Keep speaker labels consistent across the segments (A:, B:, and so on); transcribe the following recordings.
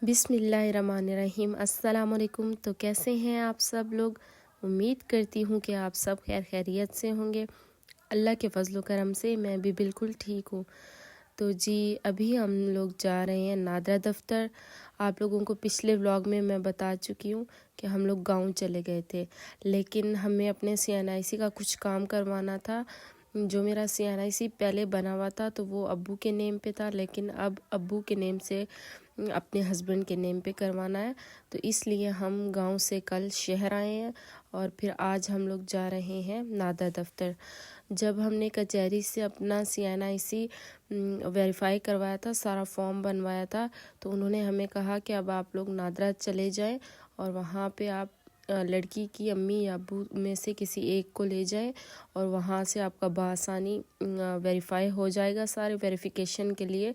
A: بسم اللہ الرحمن الرحیم۔ السلام علیکم۔ تو کیسے ہیں آپ سب لوگ؟ امید کرتی ہوں کہ آپ سب خیر خیریت سے ہوں گے۔ اللہ کے فضل و کرم سے میں بھی بالکل ٹھیک ہوں۔ تو جی ابھی ہم لوگ جا رہے ہیں نادرا دفتر۔ آپ لوگوں کو پچھلے ولاگ میں بتا چکی ہوں کہ ہم لوگ گاؤں چلے گئے تھے، لیکن ہمیں اپنے CNIC کا کچھ کام کروانا تھا۔ جو میرا CNIC پہلے بنا ہوا تھا تو وہ ابو کے نیم پہ تھا، لیکن اب ابو کے نیم سے اپنے ہسبینڈ کے نیم پہ کروانا ہے، تو اس لیے ہم گاؤں سے کل شہر آئے ہیں اور پھر آج ہم لوگ جا رہے ہیں نادرا دفتر۔ جب ہم نے کچہری سے اپنا CNIC ویریفائی کروایا تھا، سارا فارم بنوایا تھا، تو انہوں نے ہمیں کہا کہ اب آپ لوگ نادرا چلے جائیں اور وہاں پہ آپ لڑکی کی امی یا ابو میں سے کسی ایک کو لے جائیں اور وہاں سے آپ کا بآسانی ویریفائی ہو جائے گا۔ سارے ویریفیکیشن کے لیے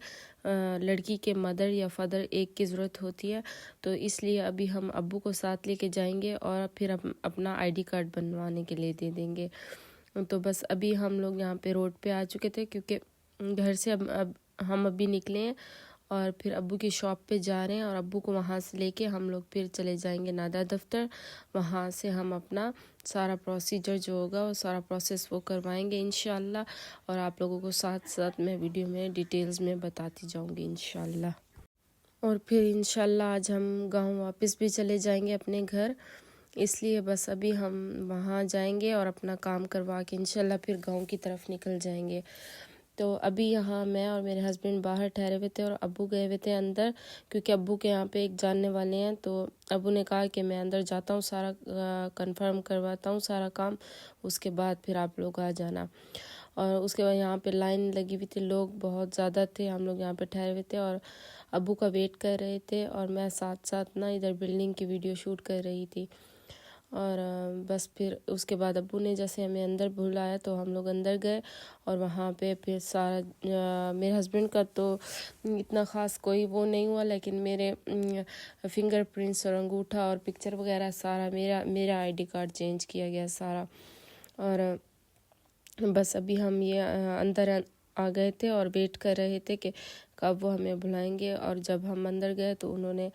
A: لڑکی کے مدر یا فادر ایک کی ضرورت ہوتی ہے، تو اس لیے ابھی ہم ابو کو ساتھ لے کے جائیں گے اور پھر اپنا ID کارڈ بنوانے کے لیے دے دیں گے۔ تو بس ابھی ہم لوگ یہاں پہ روڈ پہ آ چکے تھے، کیونکہ گھر سے ہم ابھی نکلے ہیں اور پھر ابو کی شاپ پہ جا رہے ہیں، اور ابو کو وہاں سے لے کے ہم لوگ پھر چلے جائیں گے نادرا دفتر۔ وہاں سے ہم اپنا سارا پروسیجر جو ہوگا وہ سارا پروسیس وہ کروائیں گے انشاءاللہ، اور آپ لوگوں کو ساتھ ساتھ میں ویڈیو میں ڈیٹیلز میں بتاتی جاؤں گی انشاءاللہ۔ اور پھر انشاءاللہ آج ہم گاؤں واپس بھی چلے جائیں گے اپنے گھر، اس لیے بس ابھی ہم وہاں جائیں گے اور اپنا کام کروا کے انشاءاللہ پھر گاؤں کی طرف نکل جائیں گے۔ تو ابھی یہاں میں اور میرے ہسبینڈ باہر ٹھہرے ہوئے تھے اور ابو گئے ہوئے تھے اندر، کیونکہ ابو کے یہاں پہ ایک جاننے والے ہیں، تو ابو نے کہا کہ میں اندر جاتا ہوں، سارا کنفرم کرواتا ہوں سارا کام، اس کے بعد پھر آپ لوگ آ جانا۔ اور اس کے بعد یہاں پہ لائن لگی ہوئی تھی، لوگ بہت زیادہ تھے، ہم لوگ یہاں پہ ٹھہرے ہوئے تھے اور ابو کا ویٹ کر رہے تھے، اور میں ساتھ ساتھ ادھر بلڈنگ کی ویڈیو شوٹ کر رہی تھی۔ اور بس پھر اس کے بعد ابو نے جیسے ہمیں اندر بلایا تو ہم لوگ اندر گئے، اور وہاں پہ پھر سارا میرے ہسبینڈ کا تو اتنا خاص کوئی وہ نہیں ہوا، لیکن میرے فنگر پرنٹس اور انگوٹھا اور پکچر وغیرہ سارا میرا ID کارڈ چینج کیا گیا سارا۔ اور بس ابھی ہم یہ اندر آ گئے تھے اور ویٹ کر رہے تھے کہ کب وہ ہمیں بلائیں گے، اور جب ہم اندر گئے تو انہوں نے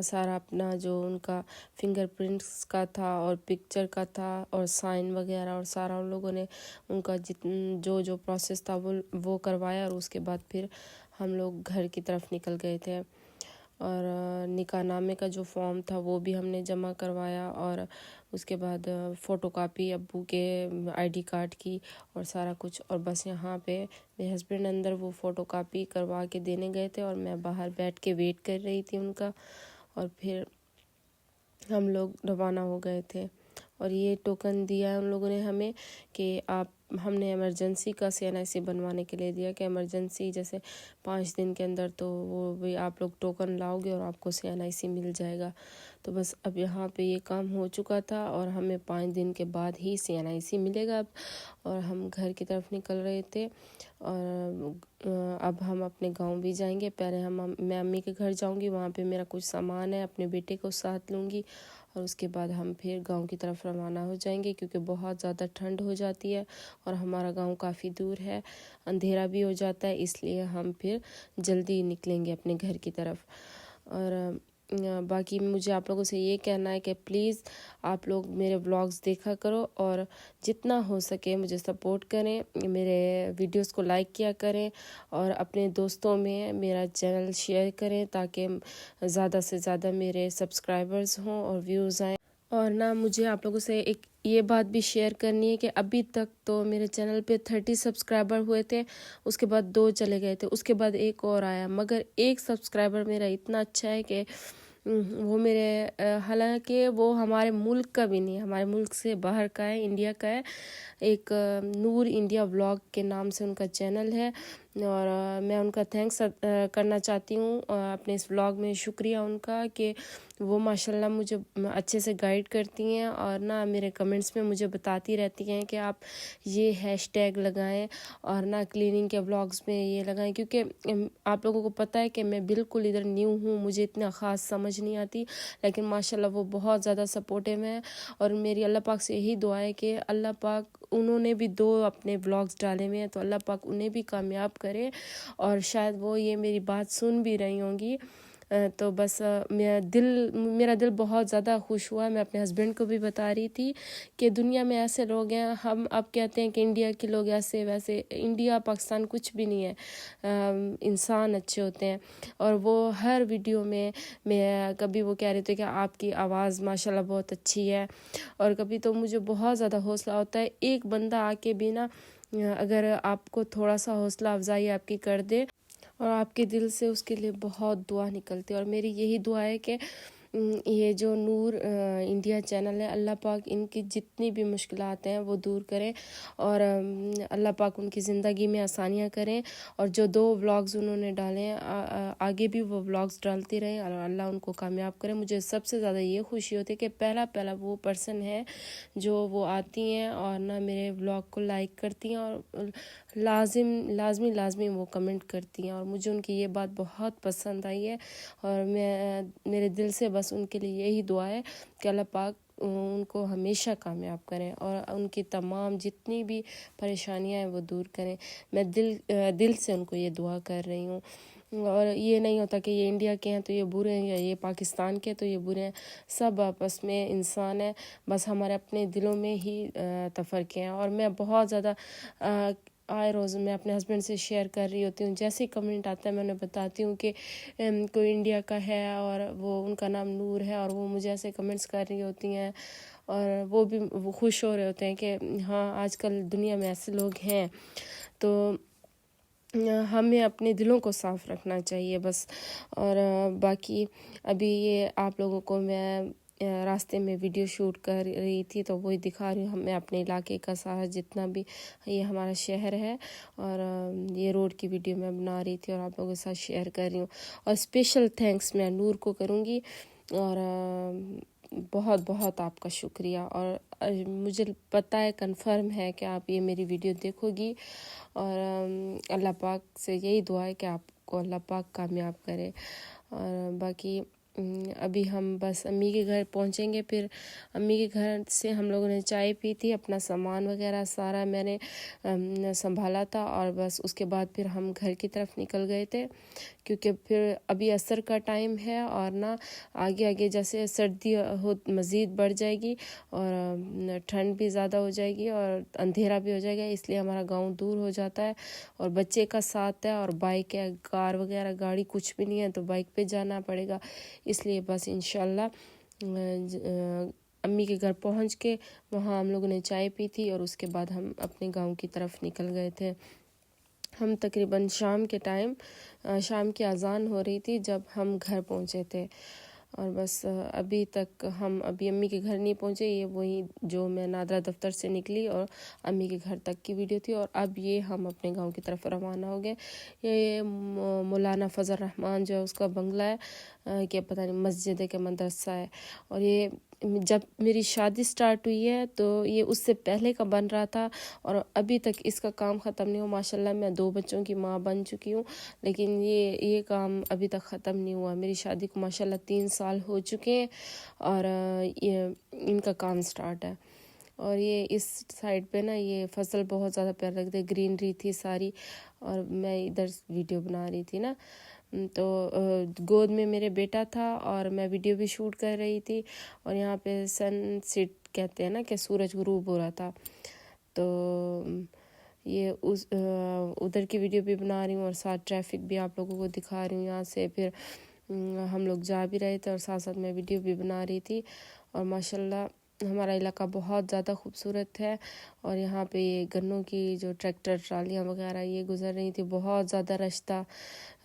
A: سارا اپنا جو ان کا فنگر پرنٹس کا تھا اور پکچر کا تھا اور سائن وغیرہ، اور سارا ان لوگوں نے ان کا جو پروسیس تھا وہ کروایا، اور اس کے بعد پھر ہم لوگ گھر کی طرف نکل گئے تھے۔ اور نکاح نامے کا جو فارم تھا وہ بھی ہم نے جمع کروایا، اور اس کے بعد فوٹو کاپی ابو کے ID کارڈ کی اور سارا کچھ، اور بس یہاں پہ میرے ہسبینڈ اندر وہ فوٹو کاپی کروا کے دینے گئے تھے اور میں باہر بیٹھ کے ویٹ کر رہی تھی ان کا، اور پھر ہم لوگ روانہ ہو گئے تھے۔ اور یہ ٹوکن دیا ہے ان لوگوں نے ہمیں کہ ہم نے ایمرجنسی کا CNIC بنوانے کے لیے دیا کہ ایمرجنسی جیسے 5 دن کے اندر تو وہ بھی آپ لوگ ٹوکن لاؤ گے اور آپ کو CNIC مل جائے گا۔ تو بس اب یہاں پہ یہ کام ہو چکا تھا اور ہمیں 5 دن کے بعد ہی CNIC ملے گا اب، اور ہم گھر کی طرف نکل رہے تھے۔ اور اب ہم اپنے گاؤں بھی جائیں گے، پہلے میں امی کے گھر جاؤں گی، وہاں پہ میرا کچھ سامان ہے، اپنے بیٹے کو ساتھ لوں گی، اور اس کے بعد ہم پھر گاؤں کی طرف روانہ ہو جائیں گے، کیونکہ بہت زیادہ ٹھنڈ ہو جاتی ہے اور ہمارا گاؤں کافی دور ہے، اندھیرا بھی ہو جاتا ہے، اس لیے ہم پھر جلدی نکلیں گے اپنے گھر کی طرف۔ اور باقی مجھے آپ لوگوں سے یہ کہنا ہے کہ پلیز آپ لوگ میرے ولاگز دیکھا کرو اور جتنا ہو سکے مجھے سپورٹ کریں، میرے ویڈیوز کو لائک کیا کریں اور اپنے دوستوں میں میرا چینل شیئر کریں تاکہ زیادہ سے زیادہ میرے سبسکرائبرز ہوں اور ویوز آئیں۔ اور مجھے آپ لوگوں سے ایک یہ بات بھی شیئر کرنی ہے کہ ابھی تک تو میرے چینل پہ 30 سبسکرائبر ہوئے تھے، اس کے بعد 2 چلے گئے تھے، اس کے بعد ایک اور آیا، مگر ایک سبسکرائبر میرا اتنا اچھا ہے کہ وہ میرے حالانکہ وہ ہمارے ملک کا بھی نہیں، ہمارے ملک سے باہر کا ہے، انڈیا کا ہے، ایک نور انڈیا ولاگ کے نام سے ان کا چینل ہے، اور میں ان کا تھینکس کرنا چاہتی ہوں اپنے اس ولاگ میں، شکریہ ان کا کہ وہ ماشاءاللہ مجھے اچھے سے گائیڈ کرتی ہیں، اور میرے کمنٹس میں مجھے بتاتی رہتی ہیں کہ آپ یہ #ٹیگ لگائیں اور کلیننگ کے ولاگز میں یہ لگائیں، کیونکہ آپ لوگوں کو پتہ ہے کہ میں بالکل ادھر نیو ہوں، مجھے اتنا خاص سمجھ نہیں آتی، لیکن ماشاءاللہ وہ بہت زیادہ سپورٹیو ہیں، اور میری اللہ پاک سے یہی دعا ہے کہ اللہ پاک، انہوں نے بھی 2 اپنے ولاگز ڈالے ہوئے ہیں، تو اللہ پاک انہیں بھی کامیاب کرے، اور شاید وہ یہ میری بات سن بھی رہی ہوں گی، تو بس میرا دل بہت زیادہ خوش ہوا. میں اپنے ہسبینڈ کو بھی بتا رہی تھی کہ دنیا میں ایسے لوگ ہیں. ہم اب کہتے ہیں کہ انڈیا کے لوگ ایسے ویسے، انڈیا پاکستان کچھ بھی نہیں ہے. انسان اچھے ہوتے ہیں. اور وہ ہر ویڈیو میں کبھی وہ کہہ رہے تھے کہ آپ کی آواز ماشاءاللہ بہت اچھی ہے، اور کبھی تو مجھے بہت زیادہ حوصلہ ہوتا ہے ایک بندہ آ کے بھی نا اگر آپ کو تھوڑا سا حوصلہ افزائی آپ کی کر دے اور آپ کے دل سے اس کے لیے بہت دعا نکلتی ہے. اور میری یہی دعا ہے کہ یہ جو نور انڈیا چینل ہے، اللہ پاک ان کی جتنی بھی مشکلات ہیں وہ دور کریں، اور اللہ پاک ان کی زندگی میں آسانیاں کریں. اور جو 2 ولاگز انہوں نے ڈالے ہیں آگے بھی وہ ولاگز ڈالتی رہیں، اور اللہ ان کو کامیاب کرے. مجھے سب سے زیادہ یہ خوشی ہوتی ہے کہ پہلا وہ پرسن ہے جو وہ آتی ہیں اور نہ میرے ولاگ کو لائک کرتی ہیں، اور لازمی وہ کمنٹ کرتی ہیں. اور مجھے ان کی یہ بات بہت پسند آئی ہے، اور میرے دل سے بس ان کے لیے یہی دعا ہے کہ اللہ پاک ان کو ہمیشہ کامیاب کریں اور ان کی تمام جتنی بھی پریشانیاں ہیں وہ دور کریں. میں دل سے ان کو یہ دعا کر رہی ہوں. اور یہ نہیں ہوتا کہ یہ انڈیا کے ہیں تو یہ برے ہیں، یا یہ پاکستان کے تو یہ برے ہیں. سب آپس میں انسان ہیں، بس ہمارے اپنے دلوں میں ہی تفرقے ہیں. اور میں بہت زیادہ آئے روز میں اپنے ہسبینڈ سے شیئر کر رہی ہوتی ہوں. جیسے ہی کمنٹ آتا ہے میں انہیں بتاتی ہوں کہ کوئی انڈیا کا ہے اور وہ ان کا نام نور ہے، اور وہ مجھے ایسے کمنٹس کر رہی ہوتی ہیں، اور وہ بھی خوش ہو رہے ہوتے ہیں کہ ہاں آج کل دنیا میں ایسے لوگ ہیں. تو ہمیں اپنے دلوں کو صاف رکھنا چاہیے بس. اور باقی ابھی یہ آپ لوگوں کو میں راستے میں ویڈیو شوٹ کر رہی تھی تو وہی دکھا رہی ہوں. میں اپنے علاقے کا سارا جتنا بھی یہ ہمارا شہر ہے، اور یہ روڈ کی ویڈیو میں بنا رہی تھی اور آپ لوگوں کے ساتھ شیئر کر رہی ہوں. اور اسپیشل تھینکس میں نور کو کروں گی، اور بہت بہت آپ کا شکریہ. اور مجھے پتہ ہے، کنفرم ہے کہ آپ یہ میری ویڈیو دیکھو گی، اور اللہ پاک سے یہی دعا ہے کہ آپ کو اللہ پاک کامیاب کرے. اور باقی ابھی ہم بس امی کے گھر پہنچیں گے. پھر امی کے گھر سے ہم لوگوں نے چائے پی تھی، اپنا سامان وغیرہ سارا میں نے سنبھالا تھا، اور بس اس کے بعد پھر ہم گھر کی طرف نکل گئے تھے، کیونکہ پھر ابھی عصر کا ٹائم ہے، اور نا آگے جیسے سردی مزید بڑھ جائے گی اور ٹھنڈ بھی زیادہ ہو جائے گی اور اندھیرا بھی ہو جائے گا. اس لیے ہمارا گاؤں دور ہو جاتا ہے، اور بچے کا ساتھ ہے، اور بائک ہے، کار وغیرہ گاڑی کچھ بھی نہیں ہے تو بائک پہ جانا پڑے گا. اس لیے بس انشاءاللہ امی کے گھر پہنچ کے وہاں ہم لوگوں نے چائے پی تھی، اور اس کے بعد ہم اپنے گاؤں کی طرف نکل گئے تھے. ہم تقریباً شام کے ٹائم شام کی اذان ہو رہی تھی جب ہم گھر پہنچے تھے. اور بس ابھی تک ہم ابھی امی کے گھر نہیں پہنچے. یہ وہی جو میں نادرا دفتر سے نکلی اور امی کے گھر تک کی ویڈیو تھی، اور اب یہ ہم اپنے گاؤں کی طرف روانہ ہو گئے. یہ مولانا فضل الرحمان جو ہے اس کا بنگلہ ہے، کہ پتہ نہیں مسجد ہے کہ مدرسہ ہے. اور یہ جب میری شادی سٹارٹ ہوئی ہے تو یہ اس سے پہلے کا بن رہا تھا، اور ابھی تک اس کا کام ختم نہیں ہوا. ماشاءاللہ میں 2 بچوں کی ماں بن چکی ہوں، لیکن یہ کام ابھی تک ختم نہیں ہوا. میری شادی کو ماشاءاللہ 3 سال ہو چکے ہیں، اور یہ ان کا کام سٹارٹ ہے. اور یہ اس سائڈ پہ نا یہ فصل بہت زیادہ پیارا لگتا ہے، گرینری تھی ساری، اور میں ادھر ویڈیو بنا رہی تھی نا، تو گود میں میرے بیٹا تھا اور میں ویڈیو بھی شوٹ کر رہی تھی. اور یہاں پہ سن سیٹ کہتے ہیں نا کہ سورج غروب ہو رہا تھا، تو یہ ادھر کی ویڈیو بھی بنا رہی ہوں، اور ساتھ ٹریفک بھی آپ لوگوں کو دکھا رہی ہوں. یہاں سے پھر ہم لوگ جا بھی رہے تھے اور ساتھ ساتھ میں ویڈیو بھی بنا رہی تھی. اور ماشاءاللہ ہمارا علاقہ بہت زیادہ خوبصورت ہے. اور یہاں پہ یہ گنوں کی جو ٹریکٹر ٹرالیاں وغیرہ یہ گزر رہی تھی، بہت زیادہ رش تھا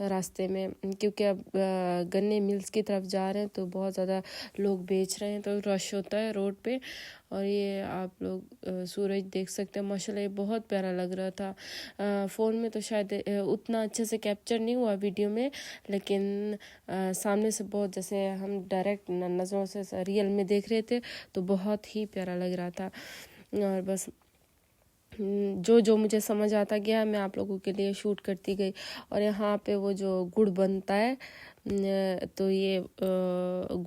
A: راستے میں، کیونکہ اب گنے ملز کی طرف جا رہے ہیں تو بہت زیادہ لوگ بیچ رہے ہیں، تو رش ہوتا ہے روڈ پہ. اور یہ آپ لوگ سورج دیکھ سکتے ہیں، ماشاءاللہ یہ بہت پیارا لگ رہا تھا. فون میں تو شاید اتنا اچھے سے کیپچر نہیں ہوا ویڈیو میں، لیکن سامنے سے بہت جیسے ہم ڈائریکٹ نظروں سے ریئل میں دیکھ رہے تھے تو بہت ہی پیارا لگ رہا تھا. اور بس جو مجھے سمجھ آتا گیا میں آپ لوگوں کے لیے شوٹ کرتی گئی. اور یہاں پہ وہ جو گڑ بنتا ہے تو یہ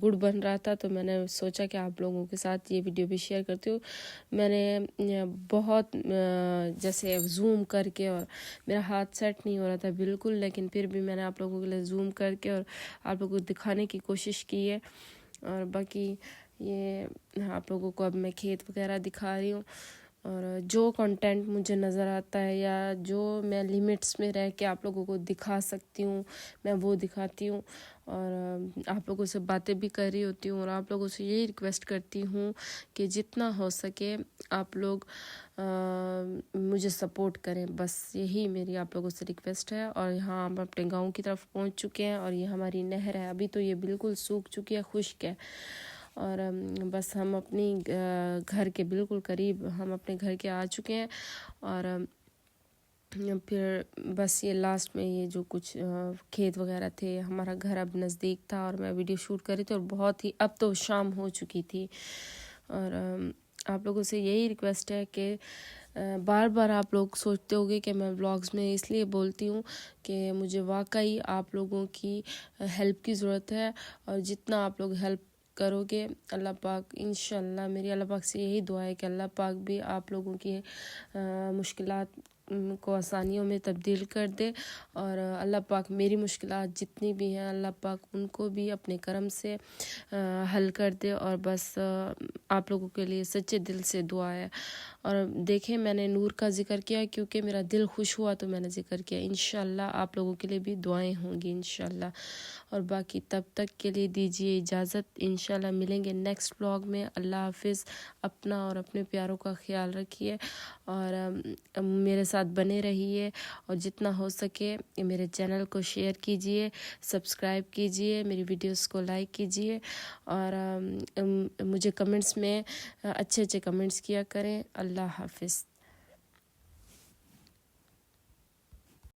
A: گڑ بن رہا تھا، تو میں نے سوچا کہ آپ لوگوں کے ساتھ یہ ویڈیو بھی شیئر کرتی ہوں۔ میں نے بہت جیسے زوم کر کے، اور میرا ہاتھ سیٹ نہیں ہو رہا تھا بالکل، لیکن پھر بھی میں نے آپ لوگوں کے لیے زوم کر کے اور آپ لوگوں کو دکھانے کی کوشش کی ہے۔ اور باقی یہ آپ لوگوں کو اب میں کھیت وغیرہ دکھا رہی ہوں، اور جو کنٹینٹ مجھے نظر آتا ہے یا جو میں لیمٹس میں رہ کے آپ لوگوں کو دکھا سکتی ہوں میں وہ دکھاتی ہوں، اور آپ لوگوں سے باتیں بھی کر رہی ہوتی ہوں، اور آپ لوگوں سے یہی ریکویسٹ کرتی ہوں کہ جتنا ہو سکے آپ لوگ مجھے سپورٹ کریں، بس یہی میری آپ لوگوں سے ریکویسٹ ہے۔ اور یہاں ہم اپنے گاؤں کی طرف پہنچ چکے ہیں، اور یہ ہماری نہر ہے، ابھی تو یہ بالکل سوکھ چکی ہے، خشک ہے، اور بس ہم اپنی گھر کے بالکل قریب ہم اپنے گھر کے آ چکے ہیں۔ اور پھر بس یہ لاسٹ میں یہ جو کچھ کھیت وغیرہ تھے، ہمارا گھر اب نزدیک تھا، اور میں ویڈیو شوٹ کر رہی تھی، اور بہت ہی اب تو شام ہو چکی تھی۔ اور آپ لوگوں سے یہی ریکویسٹ ہے کہ بار بار آپ لوگ سوچتے ہوگے کہ میں ولاگز میں اس لیے بولتی ہوں کہ مجھے واقعی آپ لوگوں کی ہیلپ کی ضرورت ہے، اور جتنا آپ لوگ ہیلپ کرو گے اللہ پاک انشاءاللہ، میری اللہ پاک سے یہی دعا ہے کہ اللہ پاک بھی آپ لوگوں کی مشکلات کو آسانیوں میں تبدیل کر دے، اور اللہ پاک میری مشکلات جتنی بھی ہیں اللہ پاک ان کو بھی اپنے کرم سے حل کر دے۔ اور بس آپ لوگوں کے لیے سچے دل سے دعا ہے۔ اور دیکھیں میں نے نور کا ذکر کیا کیونکہ میرا دل خوش ہوا تو میں نے ذکر کیا، انشاءاللہ آپ لوگوں کے لیے بھی دعائیں ہوں گی انشاءاللہ۔ اور باقی تب تک کے لیے دیجیے اجازت، انشاءاللہ ملیں گے نیکسٹ ولاگ میں۔ اللہ حافظ، اپنا اور اپنے پیاروں کا خیال رکھیے، اور میرے ساتھ بنے رہیے، اور جتنا ہو سکے میرے چینل کو شیئر کیجیے، سبسکرائب کیجیے، میری ویڈیوز کو لائک کیجیے، اور مجھے کمنٹس میں اچھے کمنٹس کیا کریں۔ اللہ حافظ۔